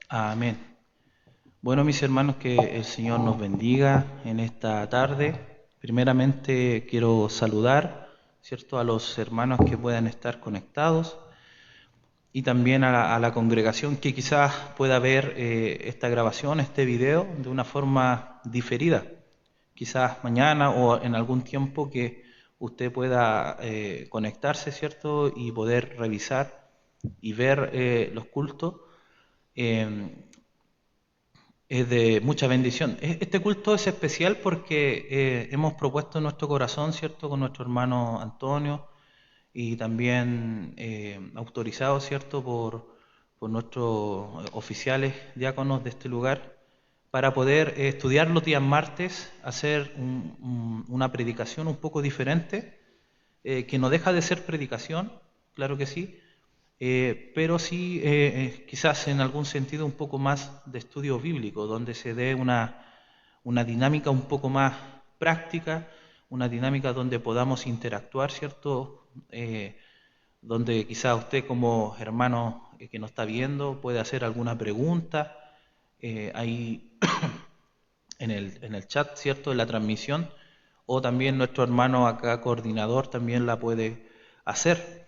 Amén. Bueno, mis hermanos, que el Señor nos bendiga en esta tarde. Primeramente quiero saludar, ¿cierto?, a los hermanos que puedan estar conectados y también a la congregación que quizás pueda ver esta grabación, este video, de una forma diferida. Quizás mañana o en algún tiempo que usted pueda conectarse, ¿cierto?, y poder revisar y ver los cultos. Eh, es de mucha bendición. Este culto es especial porque hemos propuesto en nuestro corazón, ¿cierto?, con nuestro hermano Antonio y también autorizado, ¿cierto?, por nuestros oficiales diáconos de este lugar, para poder estudiar los días martes, hacer una predicación un poco diferente, que no deja de ser predicación, claro que sí, pero sí quizás en algún sentido un poco más de estudio bíblico, donde se dé una dinámica un poco más práctica, una dinámica donde podamos interactuar, ¿cierto? Donde quizás usted como hermano que nos está viendo puede hacer alguna pregunta ahí en el chat, ¿cierto? En la transmisión, o también nuestro hermano acá coordinador también la puede hacer.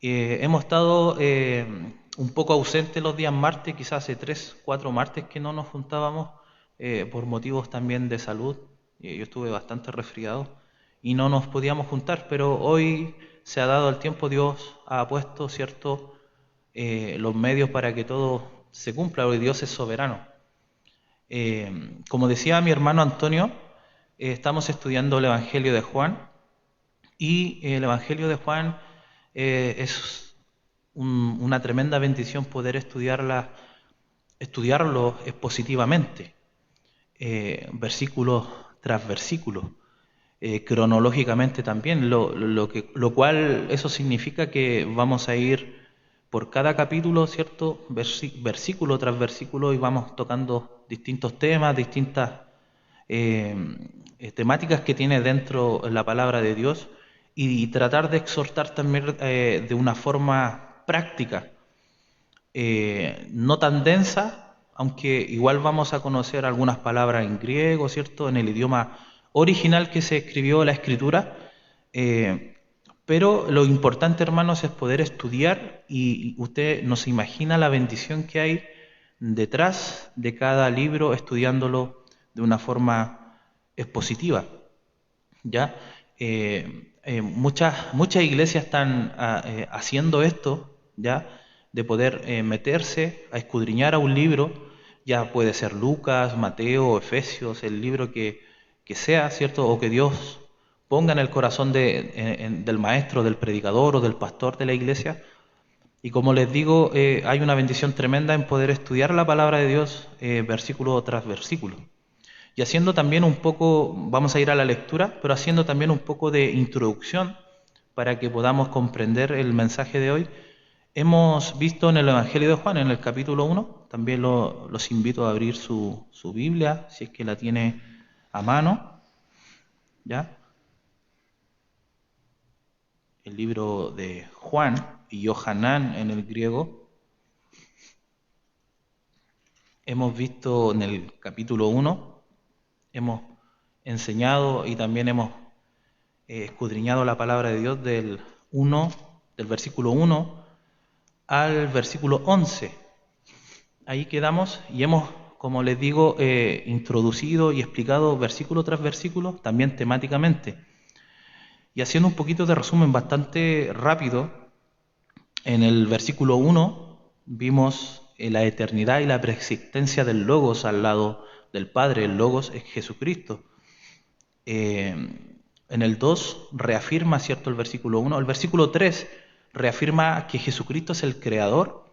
Hemos estado un poco ausentes los días martes, quizás hace 3, 4 martes que no nos juntábamos por motivos también de salud. Yo estuve bastante resfriado y no nos podíamos juntar, pero hoy se ha dado el tiempo, Dios ha puesto, ¿cierto?, los medios para que todo se cumpla, porque Dios es soberano. Como decía mi hermano Antonio, estamos estudiando el Evangelio de Juan y el Evangelio de Juan es una tremenda bendición poder estudiarlo expositivamente, versículo tras versículo, cronológicamente también, lo cual eso significa que vamos a ir por cada capítulo, ¿cierto?, versículo tras versículo, y vamos tocando distintos temas, distintas eh, temáticas que tiene dentro la palabra de Dios, y tratar de exhortar también de una forma práctica, no tan densa, aunque igual vamos a conocer algunas palabras en griego, ¿cierto?, en el idioma original que se escribió la escritura, eh, pero lo importante, hermanos, es poder estudiar, y usted no se imagina la bendición que hay detrás de cada libro estudiándolo de una forma expositiva, ¿ya? Muchas iglesias están haciendo esto, ¿ya?, de poder meterse a escudriñar a un libro, ya puede ser Lucas, Mateo, Efesios, el libro que sea, ¿cierto?, o que Dios ponga en el corazón del maestro, del predicador o del pastor de la iglesia. Y como les digo, hay una bendición tremenda en poder estudiar la palabra de Dios versículo tras versículo. Y haciendo también un poco, vamos a ir a la lectura, pero haciendo también un poco de introducción para que podamos comprender el mensaje de hoy. Hemos visto en el Evangelio de Juan, en el capítulo 1, también los invito a abrir su Biblia, si es que la tiene a mano, ¿ya? El libro de Juan, y Yohanan en el griego. Hemos visto en el capítulo 1, hemos enseñado y también hemos escudriñado la palabra de Dios del versículo 1 al versículo 11. Ahí quedamos y hemos, como les digo, introducido y explicado versículo tras versículo, también temáticamente. Y haciendo un poquito de resumen bastante rápido, en el versículo 1 vimos la eternidad y la preexistencia del Logos al lado del Padre. El Logos es Jesucristo. En el 2 reafirma, ¿cierto?, el versículo 1. El versículo 3 reafirma que Jesucristo es el Creador.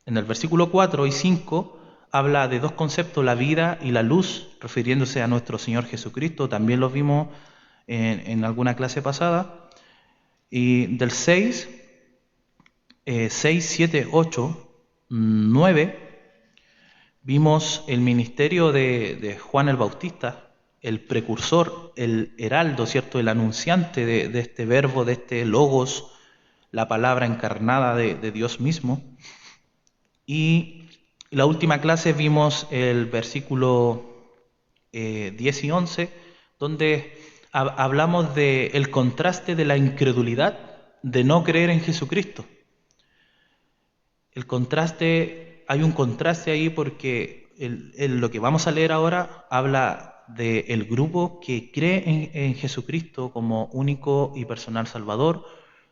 En el versículo 4 y 5 habla de dos conceptos, la vida y la luz, refiriéndose a nuestro Señor Jesucristo. También lo vimos en alguna clase pasada. Y del 6, 7, 8, 9, vimos el ministerio de Juan el Bautista, el precursor, el heraldo, ¿cierto?, el anunciante de este verbo, de este logos, la palabra encarnada de Dios mismo. Y la última clase vimos el versículo 10 y 11, donde hablamos del contraste de la incredulidad de no creer en Jesucristo. El contraste, hay un contraste ahí porque lo que vamos a leer ahora habla del grupo que cree en Jesucristo como único y personal Salvador,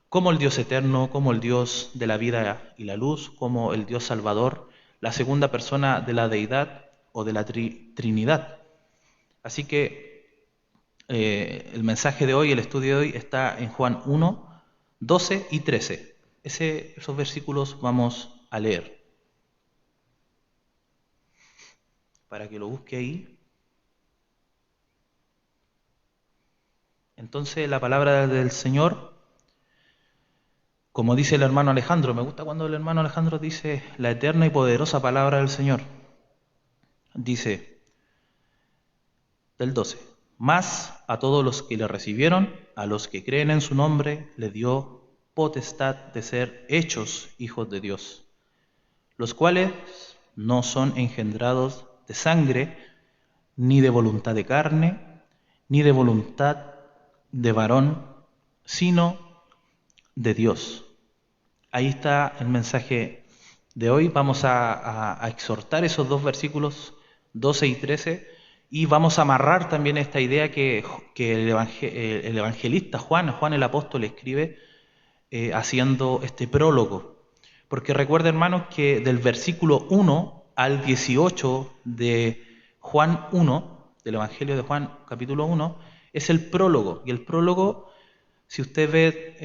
como el Dios eterno, como el Dios de la vida y la luz, como el Dios Salvador, la segunda persona de la deidad o de la Trinidad. Así que el mensaje de hoy, el estudio de hoy, está en Juan 1, 12 y 13. Esos versículos vamos a leer. Para que lo busque ahí. Entonces la palabra del Señor, como dice el hermano Alejandro, me gusta cuando el hermano Alejandro dice la eterna y poderosa palabra del Señor. Dice, del 12, mas a todos los que le recibieron, a los que creen en su nombre, le dio potestad de ser hechos hijos de Dios, los cuales no son engendrados de sangre, ni de voluntad de carne, ni de voluntad de varón, sino de Dios. Ahí está el mensaje de hoy. Vamos a exhortar esos dos versículos 12 y 13 y vamos a amarrar también esta idea que el evangelista Juan el apóstol escribe haciendo este prólogo. Porque recuerden, hermanos, que del versículo 1 al 18 de Juan 1, del Evangelio de Juan capítulo 1, es el prólogo. Y el prólogo, si usted ve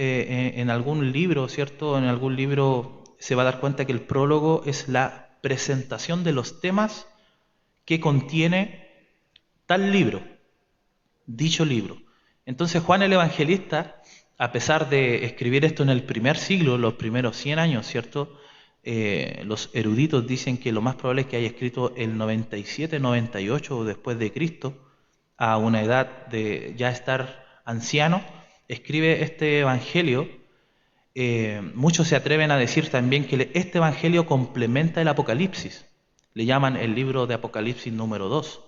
en algún libro, ¿cierto? En algún libro se va a dar cuenta que el prólogo es la presentación de los temas que contiene tal libro, dicho libro. Entonces Juan el Evangelista, a pesar de escribir esto en el primer siglo, los primeros 100 años, ¿cierto? Los eruditos dicen que lo más probable es que haya escrito el 97, 98 después de Cristo, a una edad de ya estar anciano, escribe este evangelio. Muchos se atreven a decir también que este evangelio complementa el Apocalipsis. Le llaman el libro de Apocalipsis número 2.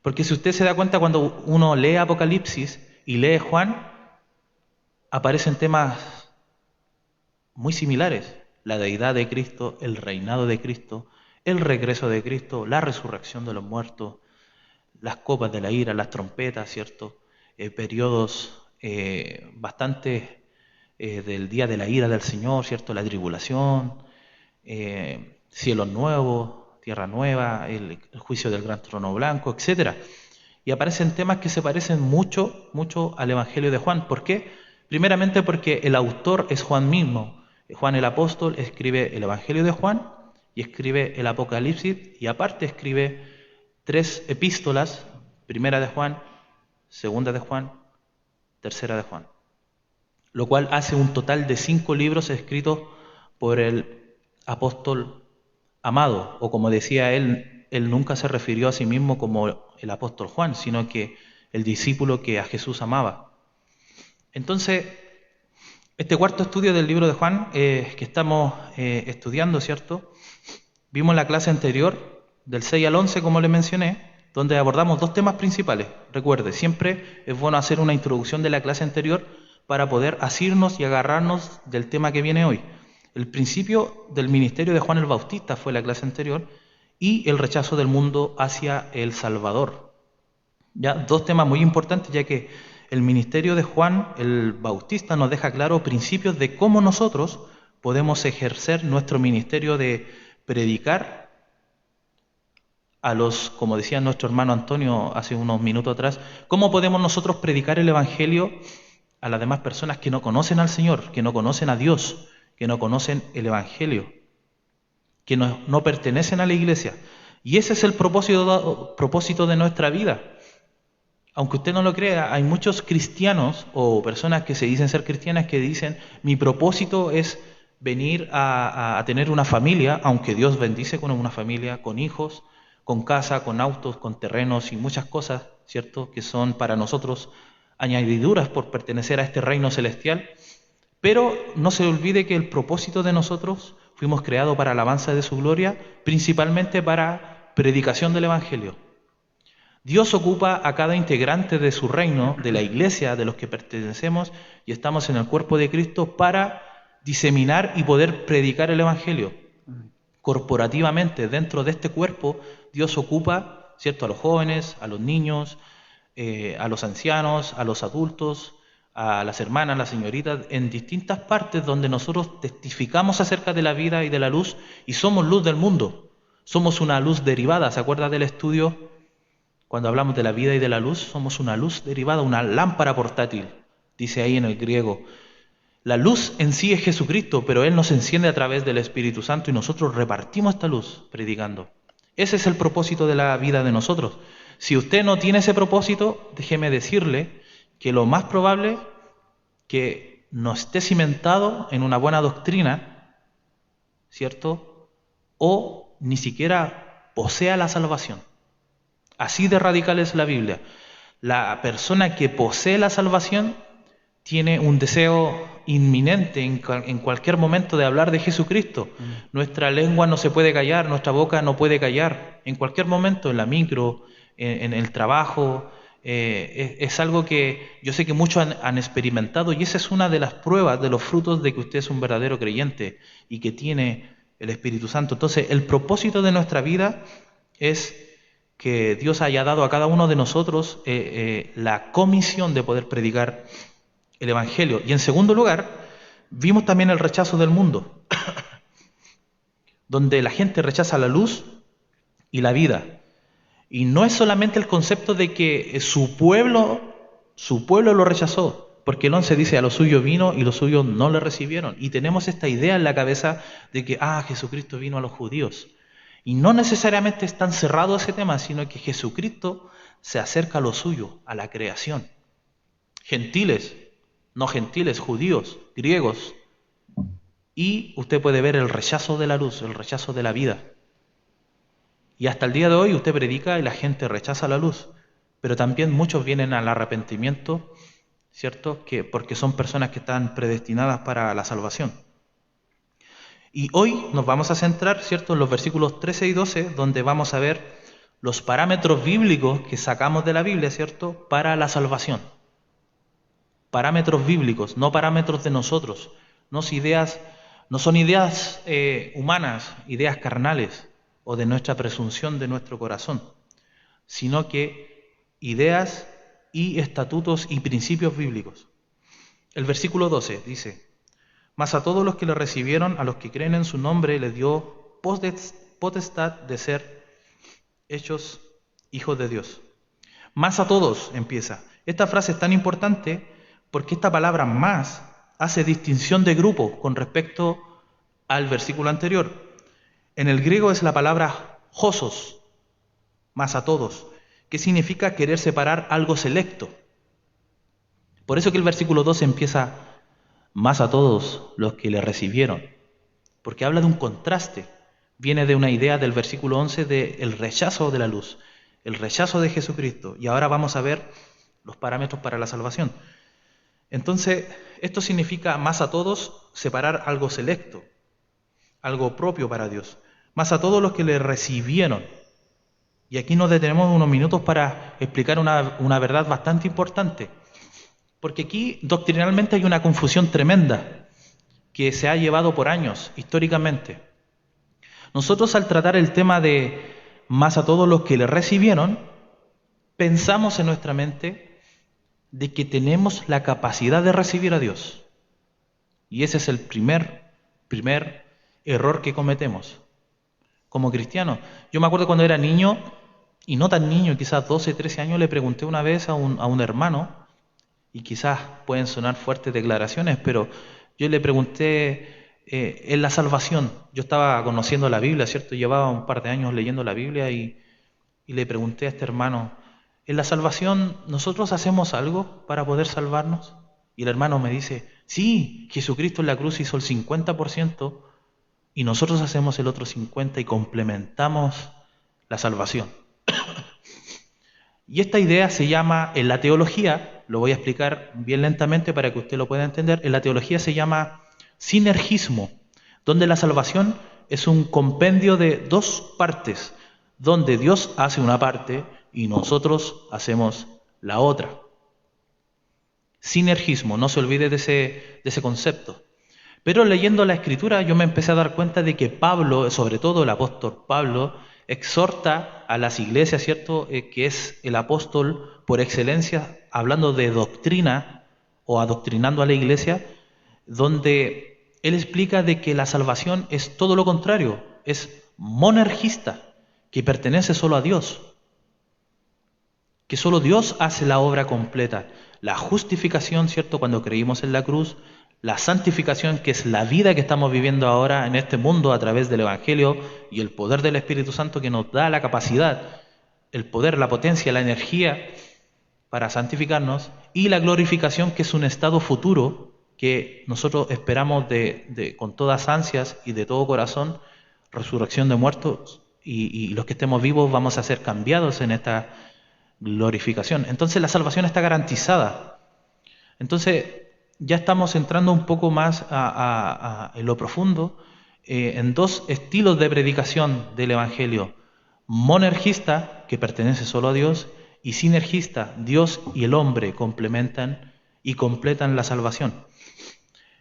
Porque si usted se da cuenta, cuando uno lee Apocalipsis y lee Juan, aparecen temas muy similares. La deidad de Cristo, el reinado de Cristo, el regreso de Cristo, la resurrección de los muertos, las copas de la ira, las trompetas, ¿cierto? Periodos bastante del día de la ira del Señor, ¿cierto? La tribulación, cielos nuevos, tierra nueva, el juicio del gran trono blanco, etc. Y aparecen temas que se parecen mucho al Evangelio de Juan. ¿Por qué? Primeramente porque el autor es Juan mismo. Juan el apóstol escribe el Evangelio de Juan y escribe el Apocalipsis y aparte escribe 3 epístolas, primera de Juan, segunda de Juan, tercera de Juan, lo cual hace un total de 5 libros escritos por el apóstol amado, o como decía él nunca se refirió a sí mismo como el apóstol Juan, sino que el discípulo que a Jesús amaba. Entonces, este cuarto estudio del libro de Juan que estamos estudiando, ¿cierto? Vimos la clase anterior, del 6 al 11, como le mencioné, donde abordamos 2 temas principales. Recuerde, siempre es bueno hacer una introducción de la clase anterior para poder asirnos y agarrarnos del tema que viene hoy. El principio del ministerio de Juan el Bautista fue la clase anterior y el rechazo del mundo hacia el Salvador. Ya, 2 temas muy importantes, ya que el ministerio de Juan el Bautista nos deja claro principios de cómo nosotros podemos ejercer nuestro ministerio de predicar a los, como decía nuestro hermano Antonio hace unos minutos atrás, cómo podemos nosotros predicar el Evangelio a las demás personas que no conocen al Señor, que no conocen a Dios, que no conocen el Evangelio, que no pertenecen a la iglesia. Y ese es el propósito de nuestra vida. Aunque usted no lo crea, hay muchos cristianos o personas que se dicen ser cristianas que dicen, mi propósito es venir a tener una familia, aunque Dios bendice con una familia, con hijos, con casa, con autos, con terrenos y muchas cosas, ¿cierto?, que son para nosotros añadiduras por pertenecer a este reino celestial. Pero no se olvide que el propósito de nosotros Fuimos creados para alabanza de su gloria, principalmente para predicación del Evangelio. Dios ocupa a cada integrante de su reino, de la iglesia, de los que pertenecemos y estamos en el cuerpo de Cristo para diseminar y poder predicar el Evangelio. Corporativamente, dentro de este cuerpo, Dios ocupa, ¿cierto?, a los jóvenes, a los niños, a los ancianos, a los adultos, a las hermanas, las señoritas, en distintas partes donde nosotros testificamos acerca de la vida y de la luz y somos luz del mundo. Somos una luz derivada. ¿Se acuerda del estudio? Cuando hablamos de la vida y de la luz, somos una luz derivada, una lámpara portátil, dice ahí en el griego. La luz en sí es Jesucristo, pero Él nos enciende a través del Espíritu Santo y nosotros repartimos esta luz predicando. Ese es el propósito de la vida de nosotros. Si usted no tiene ese propósito, déjeme decirle que lo más probable que no esté cimentado en una buena doctrina, ¿cierto? O ni siquiera posea la salvación. Así de radical es la Biblia. La persona que posee la salvación tiene un deseo inminente en cualquier momento de hablar de Jesucristo. Nuestra lengua no se puede callar, nuestra boca no puede callar. En cualquier momento, en la micro, en el trabajo, es algo que yo sé que muchos han experimentado y esa es una de las pruebas, de los frutos de que usted es un verdadero creyente y que tiene el Espíritu Santo. Entonces, el propósito de nuestra vida es que Dios haya dado a cada uno de nosotros la comisión de poder predicar el Evangelio. Y en segundo lugar, vimos también el rechazo del mundo, donde la gente rechaza la luz y la vida. Y no es solamente el concepto de que su pueblo lo rechazó, porque el 11 dice, a los suyos vino y los suyos no le recibieron. Y tenemos esta idea en la cabeza de que, Jesucristo vino a los judíos. Y no necesariamente es tan cerrado ese tema, sino que Jesucristo se acerca a lo suyo, a la creación. Gentiles, no gentiles, judíos, griegos. Y usted puede ver el rechazo de la luz, el rechazo de la vida. Y hasta el día de hoy usted predica y la gente rechaza la luz. Pero también muchos vienen al arrepentimiento, ¿cierto? Porque son personas que están predestinadas para la salvación. Y hoy nos vamos a centrar, ¿cierto?, en los versículos 13 y 12, donde vamos a ver los parámetros bíblicos que sacamos de la Biblia, ¿cierto?, para la salvación. Parámetros bíblicos, no parámetros de nosotros. No son ideas humanas, ideas carnales o de nuestra presunción de nuestro corazón, sino que ideas y estatutos y principios bíblicos. El versículo 12 dice: mas a todos los que le recibieron, a los que creen en su nombre, les dio potestad de ser hechos hijos de Dios. Más a todos, empieza. Esta frase es tan importante porque esta palabra más hace distinción de grupo con respecto al versículo anterior. En el griego es la palabra josos, más a todos, que significa querer separar algo selecto. Por eso que el versículo 12 empieza más a todos los que le recibieron, porque habla de un contraste, viene de una idea del versículo 11 del rechazo de la luz, el rechazo de Jesucristo, y ahora vamos a ver los parámetros para la salvación. Entonces, esto significa más a todos separar algo selecto, algo propio para Dios, más a todos los que le recibieron. Y aquí nos detenemos unos minutos para explicar una verdad bastante importante. Porque aquí doctrinalmente hay una confusión tremenda que se ha llevado por años, históricamente. Nosotros al tratar el tema de más a todos los que le recibieron, pensamos en nuestra mente de que tenemos la capacidad de recibir a Dios. Y ese es el primer error que cometemos como cristianos. Yo me acuerdo cuando era niño, y no tan niño, quizás 12, 13 años, le pregunté una vez a un hermano, y quizás pueden sonar fuertes declaraciones, pero yo le pregunté en la salvación. Yo estaba conociendo la Biblia, ¿cierto? Llevaba un par de años leyendo la Biblia y le pregunté a este hermano, ¿en la salvación nosotros hacemos algo para poder salvarnos? Y el hermano me dice, sí, Jesucristo en la cruz hizo el 50% y nosotros hacemos el otro 50% y complementamos la salvación. Y esta idea se llama, en la teología, lo voy a explicar bien lentamente para que usted lo pueda entender, en la teología se llama sinergismo, donde la salvación es un compendio de dos partes, donde Dios hace una parte y nosotros hacemos la otra. Sinergismo, no se olvide de ese concepto. Pero leyendo la Escritura yo me empecé a dar cuenta de que Pablo, sobre todo el apóstol Pablo, exhorta a las iglesias, ¿cierto?, que es el apóstol por excelencia, hablando de doctrina o adoctrinando a la iglesia, donde él explica de que la salvación es todo lo contrario, es monergista, que pertenece solo a Dios, que solo Dios hace la obra completa. La justificación, ¿cierto?, cuando creímos en la cruz, la santificación, que es la vida que estamos viviendo ahora en este mundo a través del Evangelio y el poder del Espíritu Santo que nos da la capacidad, el poder, la potencia, la energía para santificarnos, y la glorificación, que es un estado futuro que nosotros esperamos con todas ansias y de todo corazón, resurrección de muertos, y los que estemos vivos vamos a ser cambiados en esta glorificación. Entonces la salvación está garantizada. Entonces ya estamos entrando un poco más en lo profundo, en dos estilos de predicación del Evangelio: monergista, que pertenece solo a Dios, y sinergista, Dios y el hombre complementan y completan la salvación.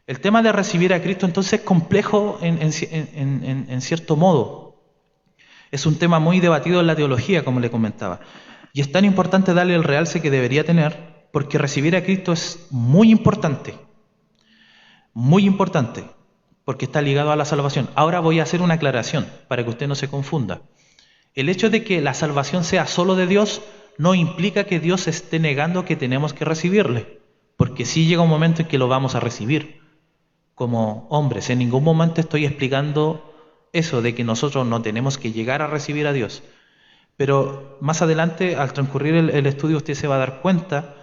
El tema de recibir a Cristo entonces es complejo en cierto modo. Es un tema muy debatido en la teología, como le comentaba. Y es tan importante darle el realce que debería tener, porque recibir a Cristo es muy importante, porque está ligado a la salvación. Ahora voy a hacer una aclaración para que usted no se confunda. El hecho de que la salvación sea solo de Dios no implica que Dios esté negando que tenemos que recibirle, porque sí llega un momento en que lo vamos a recibir como hombres. En ningún momento estoy explicando eso de que nosotros no tenemos que llegar a recibir a Dios. Pero más adelante, al transcurrir el estudio, usted se va a dar cuenta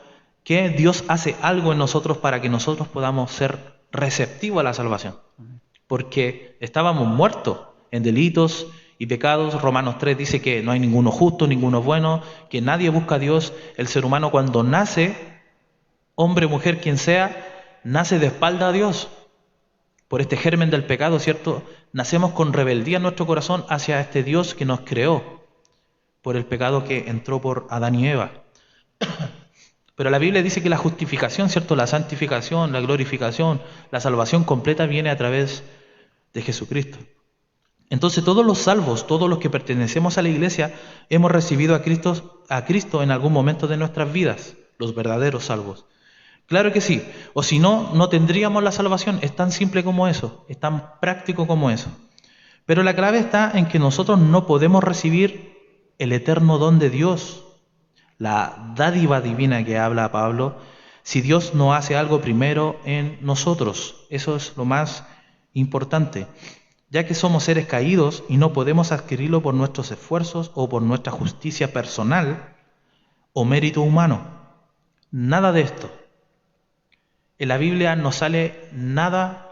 que Dios hace algo en nosotros para que nosotros podamos ser receptivos a la salvación. Porque estábamos muertos en delitos y pecados. Romanos 3 dice que no hay ninguno justo, ninguno bueno, que nadie busca a Dios. El ser humano, cuando nace, hombre, mujer, quien sea, nace de espalda a Dios. Por este germen del pecado, ¿cierto? Nacemos con rebeldía en nuestro corazón hacia este Dios que nos creó, por el pecado que entró por Adán y Eva. Pero la Biblia dice que la justificación, ¿cierto?, la santificación, la glorificación, la salvación completa viene a través de Jesucristo. Entonces todos los salvos, todos los que pertenecemos a la iglesia, hemos recibido a Cristo en algún momento de nuestras vidas, los verdaderos salvos. Claro que sí, o si no, no tendríamos la salvación. Es tan simple como eso, es tan práctico como eso. Pero la clave está en que nosotros no podemos recibir el eterno don de Dios, la dádiva divina que habla Pablo, si Dios no hace algo primero en nosotros. Eso es lo más importante, ya que somos seres caídos y no podemos adquirirlo por nuestros esfuerzos o por nuestra justicia personal o mérito humano. Nada de esto. En la Biblia no sale nada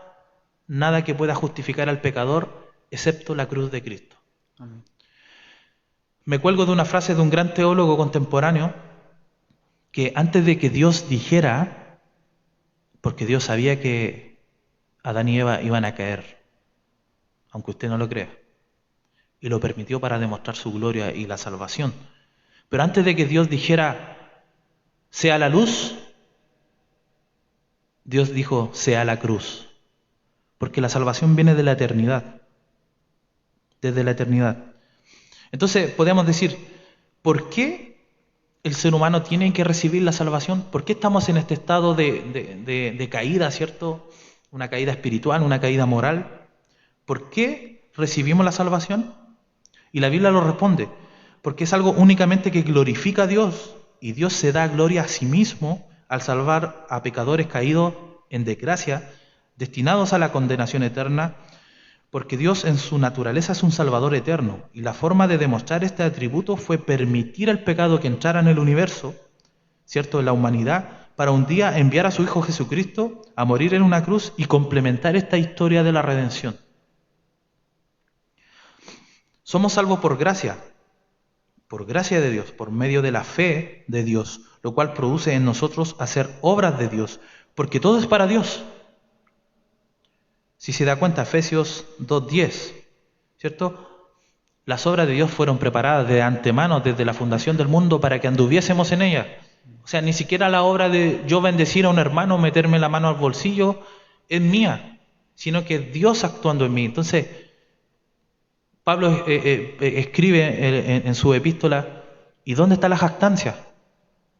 que pueda justificar al pecador, excepto la cruz de Cristo. Amén. Me cuelgo de una frase de un gran teólogo contemporáneo, que antes de que Dios dijera, porque Dios sabía que Adán y Eva iban a caer, aunque usted no lo crea, y lo permitió para demostrar su gloria y la salvación. Pero antes de que Dios dijera, sea la luz, Dios dijo, sea la cruz, porque la salvación viene de la eternidad, desde la eternidad. Entonces podemos decir, ¿por qué el ser humano tiene que recibir la salvación? ¿Por qué estamos en este estado de caída, ¿cierto? Una caída espiritual, una caída moral. ¿Por qué recibimos la salvación? Y la Biblia lo responde, porque es algo únicamente que glorifica a Dios, y Dios se da gloria a sí mismo al salvar a pecadores caídos en desgracia, destinados a la condenación eterna, porque Dios en su naturaleza es un Salvador eterno, y la forma de demostrar este atributo fue permitir al pecado que entrara en el universo, ¿cierto?, en la humanidad, para un día enviar a su Hijo Jesucristo a morir en una cruz y complementar esta historia de la redención. Somos salvos por gracia de Dios, por medio de la fe de Dios, lo cual produce en nosotros hacer obras de Dios, porque todo es para Dios. Si se da cuenta, Efesios 2:10, ¿cierto? Las obras de Dios fueron preparadas de antemano, desde la fundación del mundo, para que anduviésemos en ellas. O sea, ni siquiera la obra de yo bendecir a un hermano, meterme la mano al bolsillo, es mía, sino que Dios actuando en mí. Entonces, Pablo escribe en su epístola, ¿y dónde está la jactancia?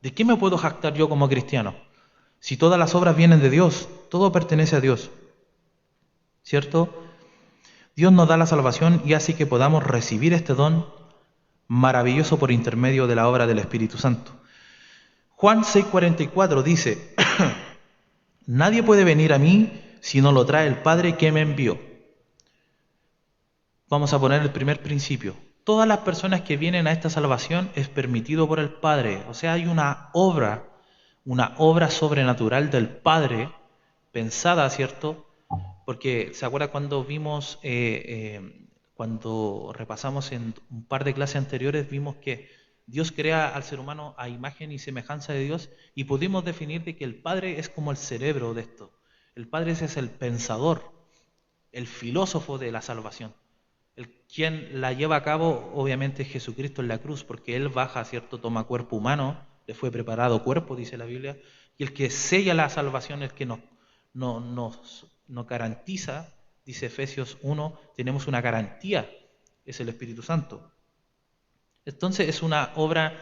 ¿De qué me puedo jactar yo como cristiano? Si todas las obras vienen de Dios, todo pertenece a Dios, ¿cierto? Dios nos da la salvación y hace que podamos recibir este don maravilloso por intermedio de la obra del Espíritu Santo. Juan 6:44 dice, nadie puede venir a mí si no lo trae el Padre que me envió. Vamos a poner el primer principio. Todas las personas que vienen a esta salvación es permitido por el Padre. O sea, hay una obra sobrenatural del Padre, pensada, ¿cierto? Porque, ¿se acuerda cuando vimos, cuando repasamos en un par de clases anteriores, vimos que Dios crea al ser humano a imagen y semejanza de Dios y pudimos definir de que el Padre es como el cerebro de esto. El Padre es el pensador, el filósofo de la salvación. Quien la lleva a cabo, obviamente, es Jesucristo en la cruz, porque Él baja, ¿cierto? Toma cuerpo humano, le fue preparado cuerpo, dice la Biblia, y el que sella la salvación, el que nos garantiza, dice Efesios 1, tenemos una garantía, es el Espíritu Santo. Entonces es una obra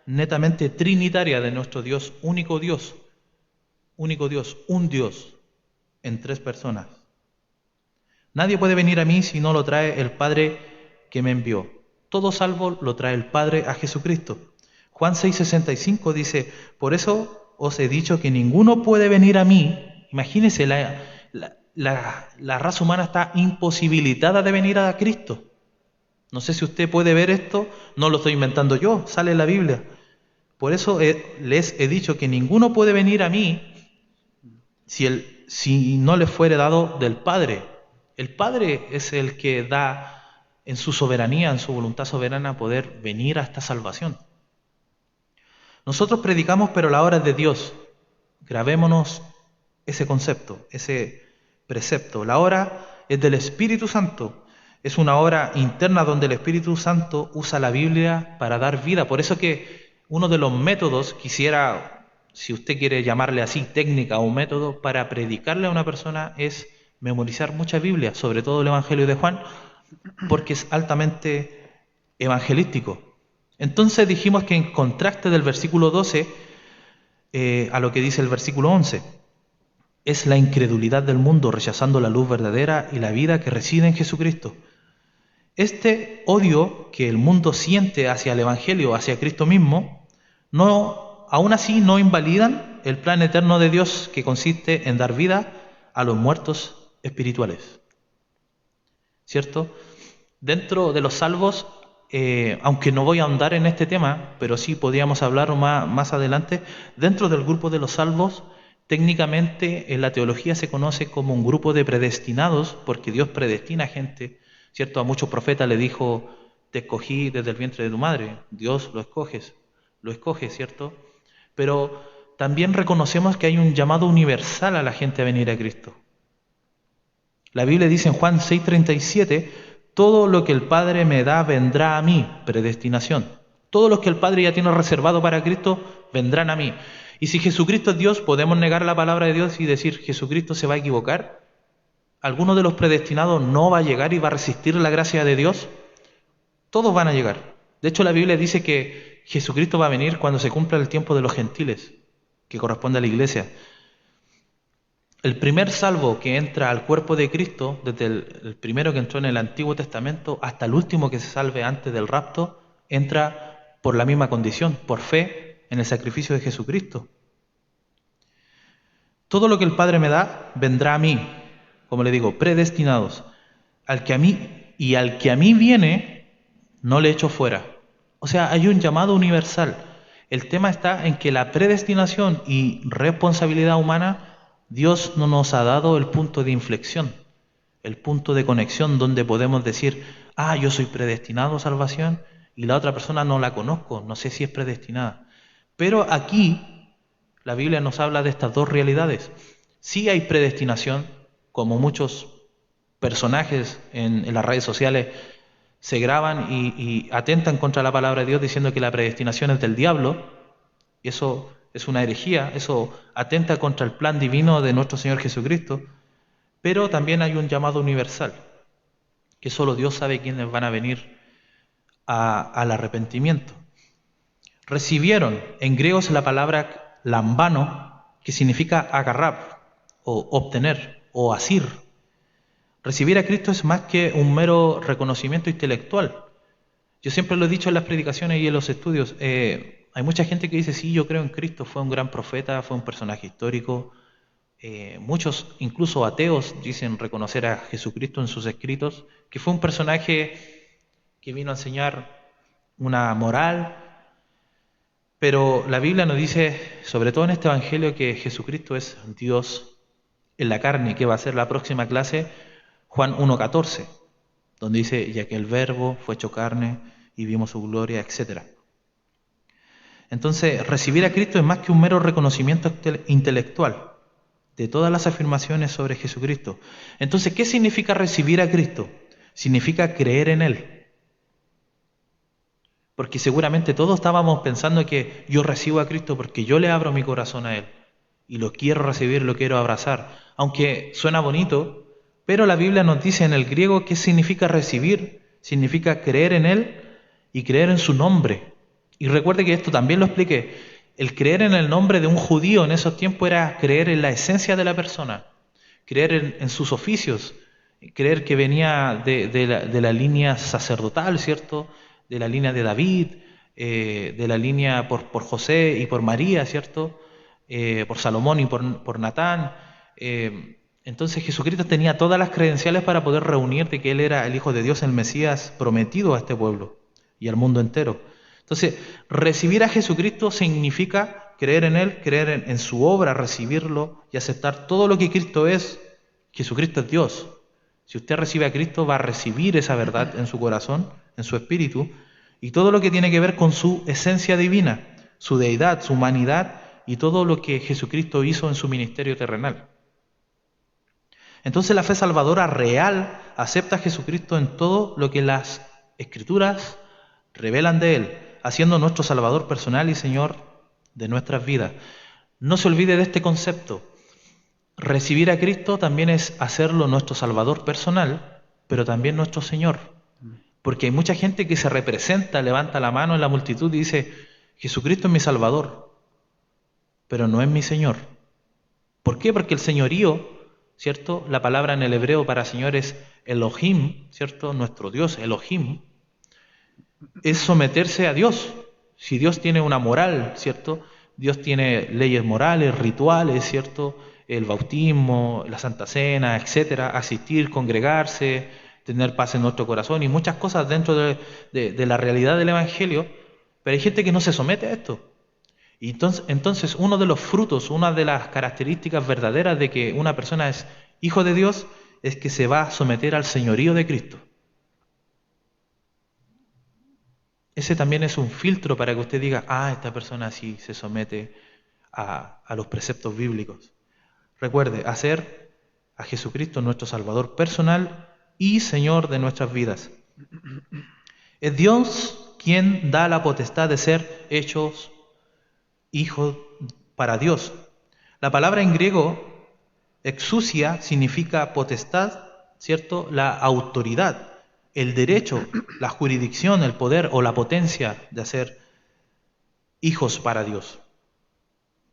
netamente trinitaria de nuestro Dios, un Dios en tres personas. Nadie puede venir a mí si no lo trae el Padre que me envió. Todo salvo lo trae el Padre a Jesucristo. Juan 6:65 dice, por eso os he dicho que ninguno puede venir a mí. Imagínense, la raza humana está imposibilitada de venir a Cristo. No sé si usted puede ver esto, no lo estoy inventando yo, sale en la Biblia. Por eso les he dicho que ninguno puede venir a mí si no le fuere dado del Padre. El Padre es el que da en su soberanía, en su voluntad soberana, poder venir a esta salvación. Nosotros predicamos, pero la obra es de Dios. Grabémonos ese concepto, ese precepto. La obra es del Espíritu Santo. Es una obra interna donde el Espíritu Santo usa la Biblia para dar vida. Por eso que uno de los métodos, quisiera, si usted quiere llamarle así, técnica o método, para predicarle a una persona es memorizar mucha Biblia, sobre todo el Evangelio de Juan, porque es altamente evangelístico. Entonces dijimos que en contraste del versículo 12 a lo que dice el versículo 11, es la incredulidad del mundo rechazando la luz verdadera y la vida que reside en Jesucristo. Este odio que el mundo siente hacia el Evangelio, hacia Cristo mismo, aún así no invalidan el plan eterno de Dios que consiste en dar vida a los muertos espirituales, ¿cierto? Dentro de los salvos, aunque no voy a ahondar en este tema, pero sí podríamos hablar más adelante, dentro del grupo de los salvos, técnicamente en la teología se conoce como un grupo de predestinados, porque Dios predestina a gente, ¿cierto? A muchos profetas le dijo, te escogí desde el vientre de tu madre, Dios lo escoge, ¿cierto? Pero también reconocemos que hay un llamado universal a la gente a venir a Cristo. La Biblia dice en Juan 6:37, todo lo que el Padre me da vendrá a mí, predestinación. Todo lo que el Padre ya tiene reservado para Cristo vendrán a mí. Y si Jesucristo es Dios, ¿podemos negar la palabra de Dios y decir Jesucristo se va a equivocar? ¿Alguno de los predestinados no va a llegar y va a resistir la gracia de Dios? Todos van a llegar. De hecho, la Biblia dice que Jesucristo va a venir cuando se cumpla el tiempo de los gentiles, que corresponde a la iglesia. El primer salvo que entra al cuerpo de Cristo, desde el primero que entró en el Antiguo Testamento hasta el último que se salve antes del rapto, entra por la misma condición, por fe en el sacrificio de Jesucristo. Todo lo que el Padre me da vendrá a mí, como le digo, predestinados. Al que a mí viene, no le echo fuera. O sea, hay un llamado universal. El tema está en que la predestinación y responsabilidad humana, Dios no nos ha dado el punto de inflexión, el punto de conexión donde podemos decir, yo soy predestinado a salvación y la otra persona no la conozco, no sé si es predestinada. Pero aquí la Biblia nos habla de estas dos realidades. Sí hay predestinación, como muchos personajes en las redes sociales se graban y atentan contra la palabra de Dios diciendo que la predestinación es del diablo, y eso es una herejía, eso atenta contra el plan divino de nuestro Señor Jesucristo, pero también hay un llamado universal, que solo Dios sabe quiénes van a venir al arrepentimiento. Recibieron, en griego es la palabra lambano, que significa agarrar, o obtener, o asir. Recibir a Cristo es más que un mero reconocimiento intelectual. Yo siempre lo he dicho en las predicaciones y en los estudios, hay mucha gente que dice, sí, yo creo en Cristo, fue un gran profeta, fue un personaje histórico. Muchos, incluso ateos, dicen reconocer a Jesucristo en sus escritos, que fue un personaje que vino a enseñar una moral, pero la Biblia nos dice, sobre todo en este Evangelio, que Jesucristo es Dios en la carne, que va a ser la próxima clase, Juan 1:14, donde dice, ya que el Verbo fue hecho carne y vimos su gloria, etc. Entonces, recibir a Cristo es más que un mero reconocimiento intelectual de todas las afirmaciones sobre Jesucristo. Entonces, ¿qué significa recibir a Cristo? Significa creer en Él. Porque seguramente todos estábamos pensando que yo recibo a Cristo porque yo le abro mi corazón a Él. Y lo quiero recibir, lo quiero abrazar. Aunque suena bonito, pero la Biblia nos dice en el griego qué significa recibir. Significa creer en Él y creer en su nombre. Y recuerde que esto también lo expliqué. El creer en el nombre de un judío en esos tiempos era creer en la esencia de la persona. Creer en sus oficios. Creer que venía de la línea sacerdotal, ¿cierto?, de la línea de David, de la línea por José y por María, ¿cierto? Por Salomón y por Natán. Entonces Jesucristo tenía todas las credenciales para poder reunir de que Él era el Hijo de Dios, el Mesías prometido a este pueblo y al mundo entero. Entonces, recibir a Jesucristo significa creer en Él, creer en su obra, recibirlo y aceptar todo lo que Cristo es. Jesucristo es Dios. Si usted recibe a Cristo, va a recibir esa verdad en su corazón, en su espíritu, y todo lo que tiene que ver con su esencia divina, su deidad, su humanidad y todo lo que Jesucristo hizo en su ministerio terrenal. Entonces la fe salvadora real acepta a Jesucristo en todo lo que las Escrituras revelan de Él, haciendo nuestro Salvador personal y Señor de nuestras vidas. No se olvide de este concepto. Recibir a Cristo también es hacerlo nuestro Salvador personal, pero también nuestro Señor. Porque hay mucha gente que se representa, levanta la mano en la multitud y dice, Jesucristo es mi Salvador, pero no es mi Señor. ¿Por qué? Porque el señorío, ¿cierto? La palabra en el hebreo para Señor es Elohim, ¿cierto? Nuestro Dios, Elohim, es someterse a Dios. Si Dios tiene una moral, ¿cierto? Dios tiene leyes morales, rituales, ¿cierto? El bautismo, la Santa Cena, etcétera, asistir, congregarse, tener paz en nuestro corazón y muchas cosas dentro de la realidad del Evangelio, pero hay gente que no se somete a esto. Y entonces uno de los frutos, una de las características verdaderas de que una persona es hijo de Dios es que se va a someter al señorío de Cristo. Ese también es un filtro para que usted diga, esta persona sí se somete a los preceptos bíblicos. Recuerde, hacer a Jesucristo nuestro Salvador personal y Señor de nuestras vidas. Es Dios quien da la potestad de ser hechos hijos para Dios. La palabra en griego, exousia, significa potestad, ¿cierto? La autoridad, el derecho, la jurisdicción, el poder o la potencia de hacer hijos para Dios.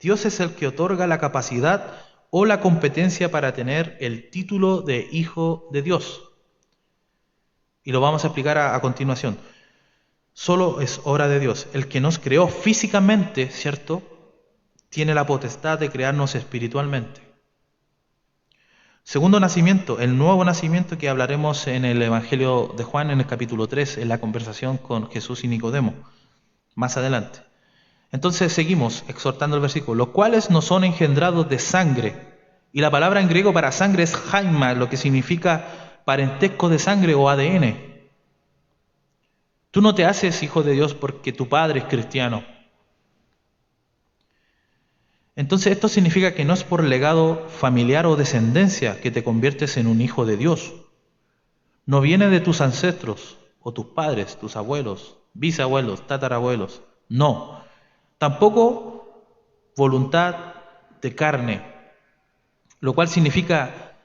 Dios es el que otorga la capacidad o la competencia para tener el título de hijo de Dios. Y lo vamos a explicar a continuación. Solo es obra de Dios. El que nos creó físicamente, ¿cierto?, tiene la potestad de crearnos espiritualmente. Segundo nacimiento, el nuevo nacimiento que hablaremos en el Evangelio de Juan en el capítulo 3, en la conversación con Jesús y Nicodemo, más adelante. Entonces seguimos exhortando el versículo, los cuales no son engendrados de sangre. Y la palabra en griego para sangre es haima, lo que significa parentesco de sangre o ADN. Tú no te haces hijo de Dios porque tu padre es cristiano. Entonces esto significa que no es por legado familiar o descendencia que te conviertes en un hijo de Dios. No viene de tus ancestros o tus padres, tus abuelos, bisabuelos, tatarabuelos. No. Tampoco voluntad de carne, lo cual significa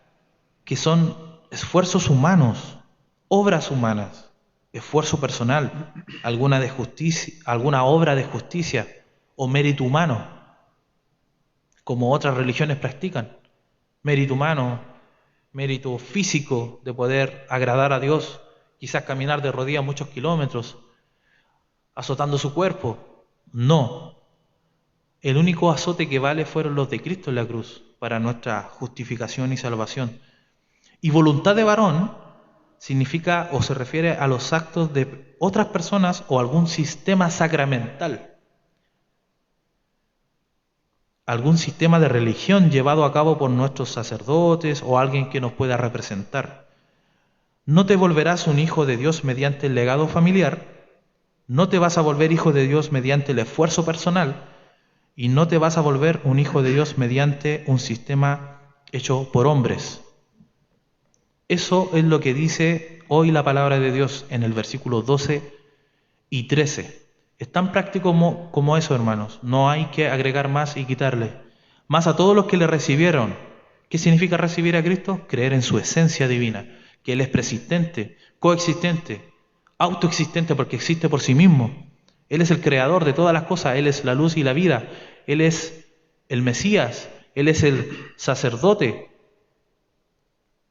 que son esfuerzos humanos, obras humanas, esfuerzo personal, alguna obra de justicia o mérito humano, como otras religiones practican. Mérito humano, mérito físico de poder agradar a Dios, quizás caminar de rodillas muchos kilómetros, azotando su cuerpo. No. El único azote que vale fueron los de Cristo en la cruz para nuestra justificación y salvación. Y voluntad de varón significa o se refiere a los actos de otras personas o algún sistema sacramental, algún sistema de religión llevado a cabo por nuestros sacerdotes o alguien que nos pueda representar. No te volverás un hijo de Dios mediante el legado familiar, no te vas a volver hijo de Dios mediante el esfuerzo personal y no te vas a volver un hijo de Dios mediante un sistema hecho por hombres. Eso es lo que dice hoy la palabra de Dios en el versículo 12 y 13. Es tan práctico como eso, hermanos. No hay que agregar más y quitarle. Más a todos los que le recibieron. ¿Qué significa recibir a Cristo? Creer en su esencia divina, que Él es preexistente, coexistente, autoexistente porque existe por sí mismo. Él es el creador de todas las cosas, Él es la luz y la vida, Él es el Mesías, Él es el sacerdote.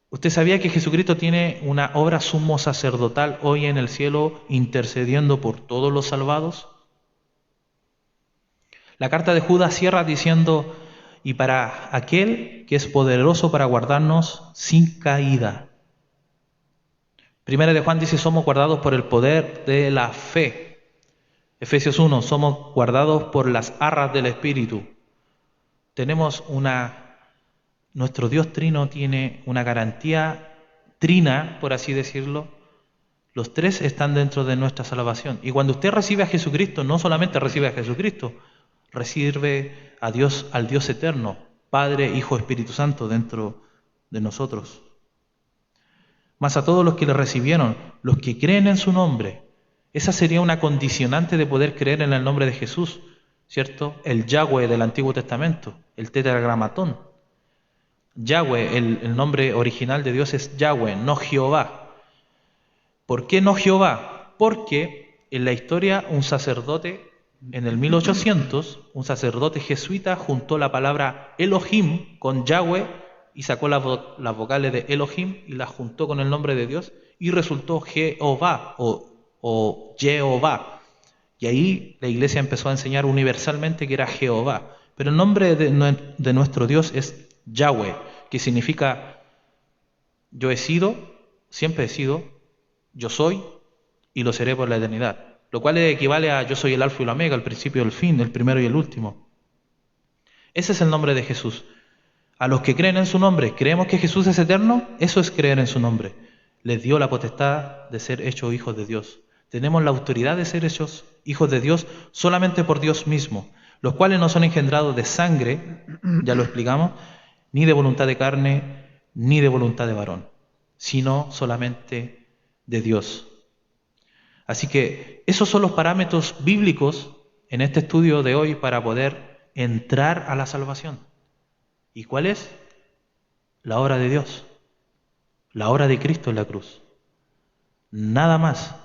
¿Usted sabía que Jesucristo tiene una obra sumo sacerdotal hoy en el cielo intercediendo por todos los salvados? La carta de Judas cierra diciendo, y para aquel que es poderoso para guardarnos sin caída. Primera de Juan dice, somos guardados por el poder de la fe. Efesios 1, somos guardados por las arras del Espíritu. Nuestro Dios trino tiene una garantía trina, por así decirlo. Los tres están dentro de nuestra salvación. Y cuando usted recibe a Jesucristo, no solamente recibe a Jesucristo, recibe a Dios, al Dios eterno, Padre, Hijo, Espíritu Santo dentro de nosotros. Más a todos los que le recibieron, los que creen en su nombre. Esa sería una condicionante de poder creer en el nombre de Jesús, ¿cierto? El Yahweh del Antiguo Testamento, el tetragramatón. Yahweh, el nombre original de Dios es Yahweh, no Jehová. ¿Por qué no Jehová? Porque en la historia un sacerdote, en el 1800, un sacerdote jesuita juntó la palabra Elohim con Yahweh y sacó las vocales de Elohim y las juntó con el nombre de Dios y resultó Jehová o Jehová. Y ahí la iglesia empezó a enseñar universalmente que era Jehová. Pero el nombre de nuestro Dios es Yahweh, que significa yo he sido, siempre he sido, yo soy y lo seré por la eternidad. Lo cual equivale a yo soy el alfa y el omega, el principio y el fin, el primero y el último. Ese es el nombre de Jesús. A los que creen en su nombre, ¿creemos que Jesús es eterno? Eso es creer en su nombre. Les dio la potestad de ser hechos hijos de Dios. Tenemos la autoridad de ser hechos hijos de Dios solamente por Dios mismo, los cuales no son engendrados de sangre, ya lo explicamos, ni de voluntad de carne, ni de voluntad de varón, sino solamente de Dios. Así que esos son los parámetros bíblicos en este estudio de hoy para poder entrar a la salvación. ¿Y cuál es? La obra de Dios, la obra de Cristo en la cruz. Nada más.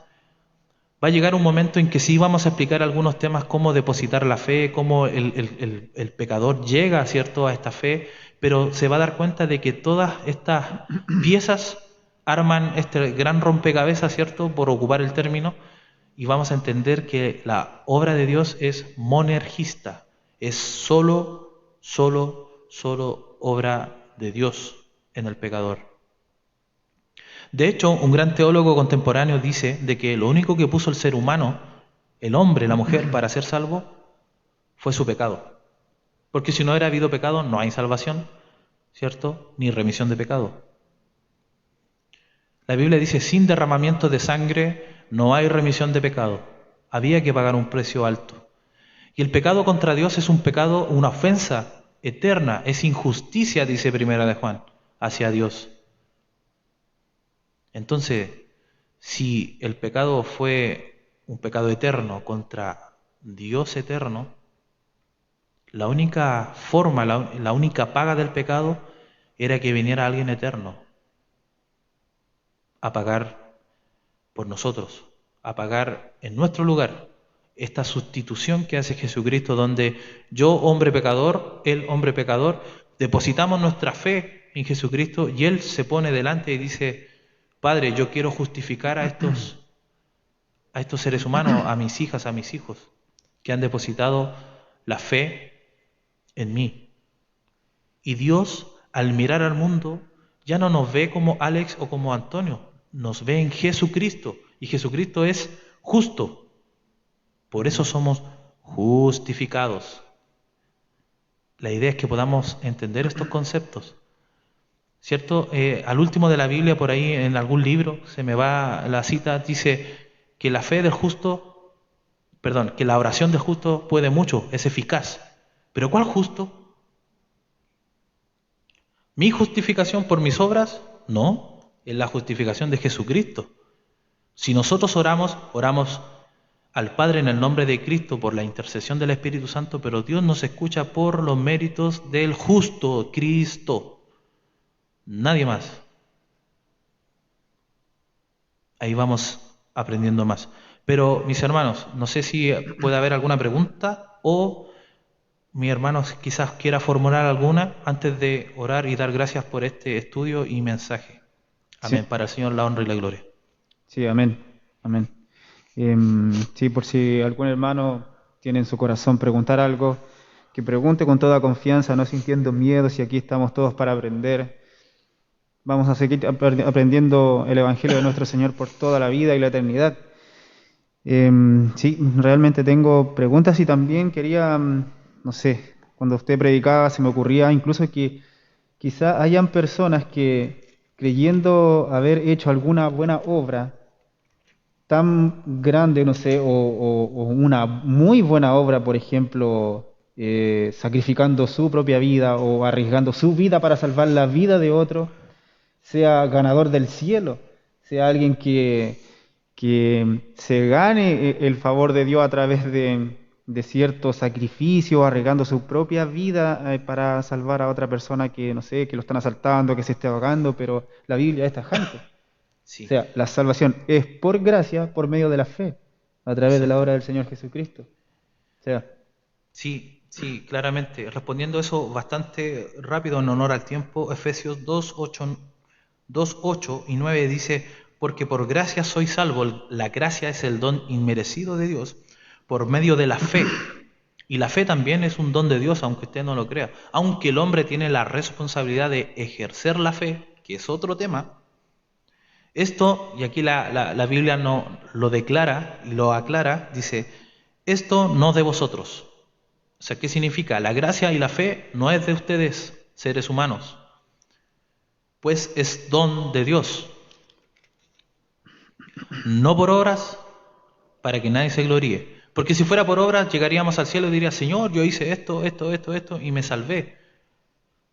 Va a llegar un momento en que sí vamos a explicar algunos temas, cómo depositar la fe, cómo el pecador llega, ¿cierto?, a esta fe, pero se va a dar cuenta de que todas estas piezas arman este gran rompecabezas, ¿cierto?, por ocupar el término, y vamos a entender que la obra de Dios es monergista, es solo obra de Dios en el pecador. De hecho, un gran teólogo contemporáneo dice de que lo único que puso el ser humano, el hombre, la mujer, para ser salvo, fue su pecado. Porque si no hubiera habido pecado, no hay salvación, ¿cierto?, ni remisión de pecado. La Biblia dice, sin derramamiento de sangre no hay remisión de pecado. Había que pagar un precio alto. Y el pecado contra Dios es un pecado, una ofensa eterna, es injusticia, dice Primera de Juan, hacia Dios. Entonces, si el pecado fue un pecado eterno contra Dios eterno, la única forma, la única paga del pecado era que viniera alguien eterno a pagar por nosotros, a pagar en nuestro lugar. Esta sustitución que hace Jesucristo, donde yo, hombre pecador, él, hombre pecador, depositamos nuestra fe en Jesucristo y Él se pone delante y dice: Padre, yo quiero justificar a estos seres humanos, a mis hijas, a mis hijos, que han depositado la fe en mí. Y Dios, al mirar al mundo, ya no nos ve como Alex o como Antonio, nos ve en Jesucristo. Y Jesucristo es justo. Por eso somos justificados. La idea es que podamos entender estos conceptos. ¿Cierto? Al último de la Biblia, por ahí en algún libro, se me va la cita, dice que la fe del justo, perdón, que la oración del justo puede mucho, es eficaz. ¿Pero cuál justo? ¿Mi justificación por mis obras? No, es la justificación de Jesucristo. Si nosotros oramos, oramos al Padre en el nombre de Cristo por la intercesión del Espíritu Santo, pero Dios nos escucha por los méritos del justo Cristo. Nadie más. Ahí vamos aprendiendo más. Pero, mis hermanos, no sé si puede haber alguna pregunta o mi hermano quizás quiera formular alguna antes de orar y dar gracias por este estudio y mensaje. Amén. Sí. Para el Señor la honra y la gloria. Sí, amén. Amén. Sí, por si algún hermano tiene en su corazón preguntar algo, que pregunte con toda confianza, no sintiendo miedo, si aquí estamos todos para aprender. Vamos a seguir aprendiendo el Evangelio de nuestro Señor por toda la vida y la eternidad. Sí, realmente tengo preguntas y también quería, no sé, cuando usted predicaba se me ocurría incluso que quizá hayan personas que, creyendo haber hecho alguna buena obra tan grande, no sé, o una muy buena obra, por ejemplo, sacrificando su propia vida o arriesgando su vida para salvar la vida de otro, sea ganador del cielo, sea alguien que se gane el favor de Dios a través de cierto sacrificio, arriesgando su propia vida para salvar a otra persona que, no sé, que lo están asaltando, que se esté ahogando, pero la Biblia es tajante. Sí. O sea, la salvación es por gracia, por medio de la fe, a través de la obra del Señor Jesucristo. O sea, Sí, claramente. Respondiendo eso bastante rápido en honor al tiempo, Efesios 2:8 y 9 dice: porque por gracia sois salvos. La gracia es el don inmerecido de Dios por medio de la fe. Y la fe también es un don de Dios, aunque usted no lo crea. Aunque el hombre tiene la responsabilidad de ejercer la fe, que es otro tema. Esto, y aquí la Biblia no lo declara y lo aclara, dice: esto no de vosotros. O sea, ¿qué significa? La gracia y la fe no es de ustedes, seres humanos, pues es don de Dios. No por obras, para que nadie se gloríe. Porque si fuera por obras, llegaríamos al cielo y diría: Señor, yo hice esto, y me salvé.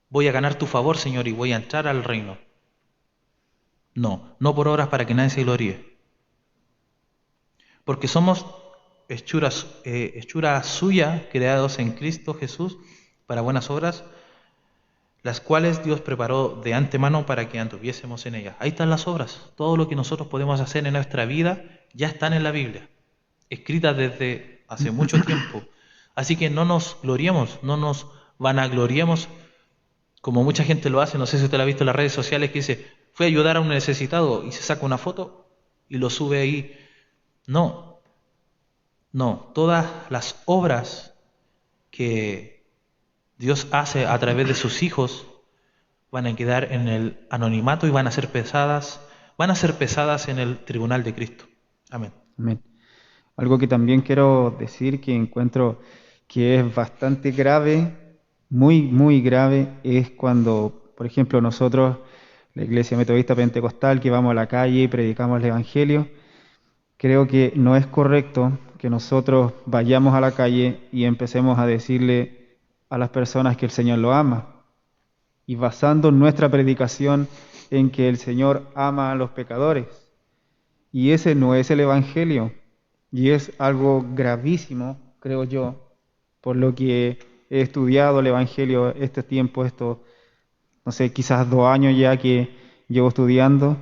Voy a ganar tu favor, Señor, y voy a entrar al reino. No por obras para que nadie se gloríe. Porque somos hechuras suyas, creados en Cristo Jesús para buenas obras, las cuales Dios preparó de antemano para que anduviésemos en ellas. Ahí están las obras. Todo lo que nosotros podemos hacer en nuestra vida ya están en la Biblia, escritas desde hace mucho tiempo. Así que no nos gloriemos, no nos vanagloriemos, como mucha gente lo hace. No sé si usted lo ha visto en las redes sociales, que dice: fui a ayudar a un necesitado, y se saca una foto y lo sube ahí. No, todas las obras que Dios hace a través de sus hijos van a quedar en el anonimato y van a ser pesadas en el tribunal de Cristo. Amén. amén. Algo que también quiero decir que encuentro que es bastante grave, muy, muy grave, es cuando, por ejemplo, nosotros, la Iglesia Metodista Pentecostal, que vamos a la calle y predicamos el Evangelio, creo que no es correcto que nosotros vayamos a la calle y empecemos a decirle a las personas que el Señor lo ama. Y basando nuestra predicación en que el Señor ama a los pecadores. Y ese no es el Evangelio. Y es algo gravísimo, creo yo, por lo que he estudiado el Evangelio este tiempo, no sé, quizás 2 años ya que llevo estudiando,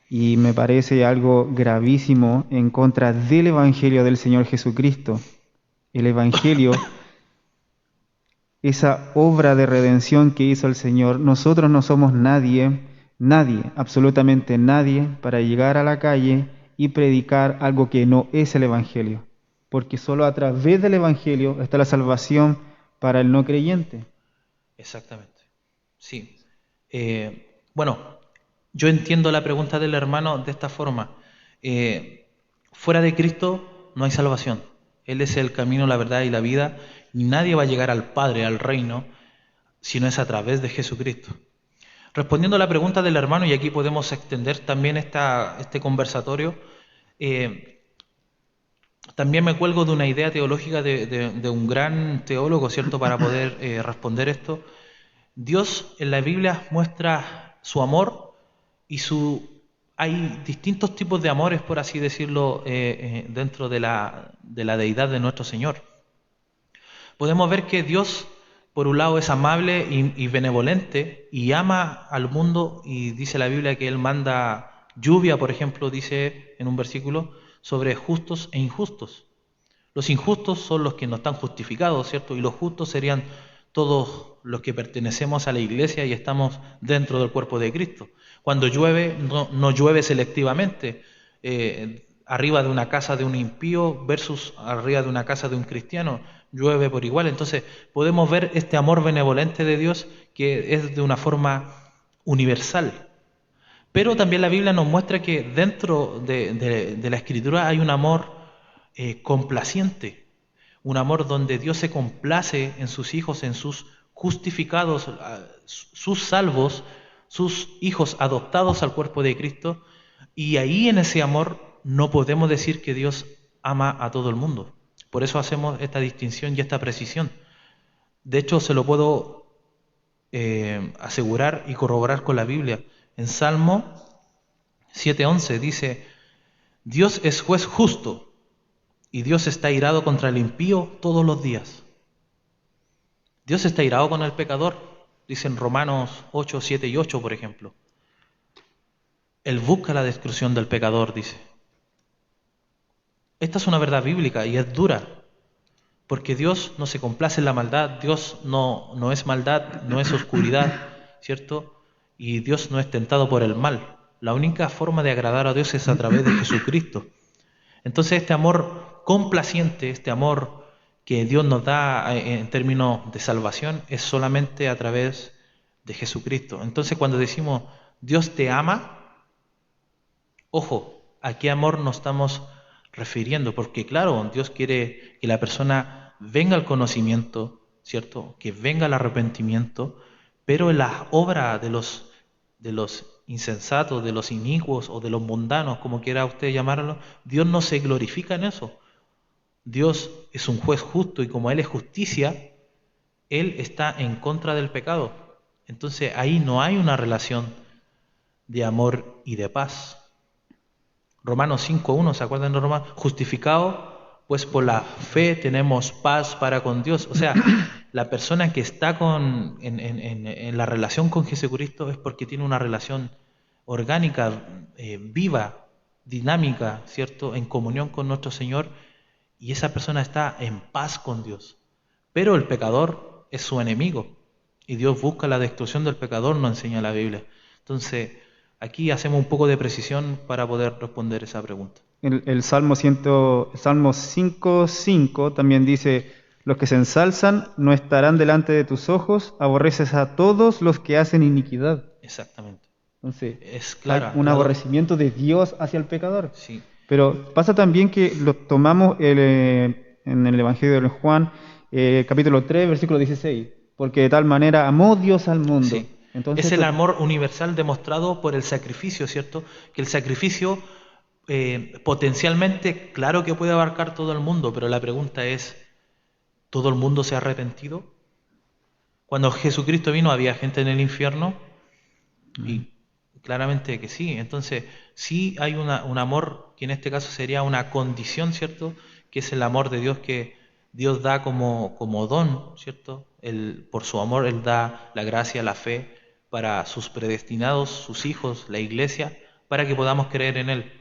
y me parece algo gravísimo en contra del Evangelio del Señor Jesucristo. El Evangelio, esa obra de redención que hizo el Señor, nosotros no somos nadie, absolutamente nadie, para llegar a la calle y predicar algo que no es el Evangelio, porque solo a través del Evangelio está la salvación para el no creyente. Exactamente. Sí. Bueno, yo entiendo la pregunta del hermano de esta forma. Fuera de Cristo no hay salvación. Él es el camino, la verdad y la vida, y nadie va a llegar al Padre, al reino, si no es a través de Jesucristo. Respondiendo a la pregunta del hermano, y aquí podemos extender también este conversatorio, también me cuelgo de una idea teológica de un gran teólogo, ¿cierto?, para poder responder esto. Dios en la Biblia muestra su amor y hay distintos tipos de amores, por así decirlo, dentro de la deidad de nuestro Señor. Podemos ver que Dios, por un lado, es amable y benevolente y ama al mundo, y dice la Biblia que Él manda lluvia, por ejemplo, dice en un versículo, sobre justos e injustos. Los injustos son los que no están justificados, ¿cierto? Y los justos serían todos los que pertenecemos a la iglesia y estamos dentro del cuerpo de Cristo. Cuando llueve, no llueve selectivamente, arriba de una casa de un impío versus arriba de una casa de un cristiano, llueve por igual. Entonces podemos ver este amor benevolente de Dios que es de una forma universal. Pero también la Biblia nos muestra que dentro de la Escritura hay un amor complaciente, un amor donde Dios se complace en sus hijos, en sus justificados, sus salvos, sus hijos adoptados al cuerpo de Cristo, y ahí en ese amor no podemos decir que Dios ama a todo el mundo. Por eso hacemos esta distinción y esta precisión. De hecho, se lo puedo asegurar y corroborar con la Biblia. En Salmo 7:11 dice: Dios es juez justo y Dios está irado contra el impío todos los días. Dios está irado con el pecador, dice en Romanos 8, 7 y 8, por ejemplo. Él busca la destrucción del pecador, dice. Esta es una verdad bíblica y es dura, porque Dios no se complace en la maldad, Dios no es maldad, no es oscuridad, ¿cierto? Y Dios no es tentado por el mal. La única forma de agradar a Dios es a través de Jesucristo. Entonces este amor complaciente, este amor que Dios nos da en términos de salvación, es solamente a través de Jesucristo. Entonces cuando decimos Dios te ama, ojo, ¿a qué amor nos estamos refiriendo? Porque claro, Dios quiere que la persona venga al conocimiento, ¿cierto? Que venga al arrepentimiento, pero en las obras de los insensatos, de los inicuos o de los mundanos, como quiera usted llamarlo, Dios no se glorifica en eso. Dios es un juez justo y como Él es justicia, Él está en contra del pecado. Entonces ahí no hay una relación de amor y de paz. Romanos 5:1, ¿se acuerdan de Romanos? Justificado, pues por la fe tenemos paz para con Dios. O sea, la persona que está en la relación con Jesucristo es porque tiene una relación orgánica, viva, dinámica, ¿cierto? En comunión con nuestro Señor, y esa persona está en paz con Dios. Pero el pecador es su enemigo y Dios busca la destrucción del pecador, nos enseña la Biblia. Entonces, aquí hacemos un poco de precisión para poder responder esa pregunta. El Salmo 5:5 también dice: los que se ensalzan no estarán delante de tus ojos, aborreces a todos los que hacen iniquidad. Exactamente. Entonces, es claro, hay un aborrecimiento de Dios hacia el pecador. Sí. Pero pasa también que lo tomamos en el Evangelio de Juan, capítulo 3, versículo 16, porque de tal manera amó Dios al mundo. Sí. Entonces, es el amor universal demostrado por el sacrificio, ¿cierto? Que el sacrificio potencialmente, claro que puede abarcar todo el mundo, pero la pregunta es, ¿todo el mundo se ha arrepentido? Cuando Jesucristo vino había gente en el infierno y Claramente que sí. Entonces, sí hay un amor que en este caso sería una condición, ¿cierto? Que es el amor de Dios que Dios da como don, ¿cierto? Por su amor, Él da la gracia, la fe para sus predestinados, sus hijos, la iglesia, para que podamos creer en Él.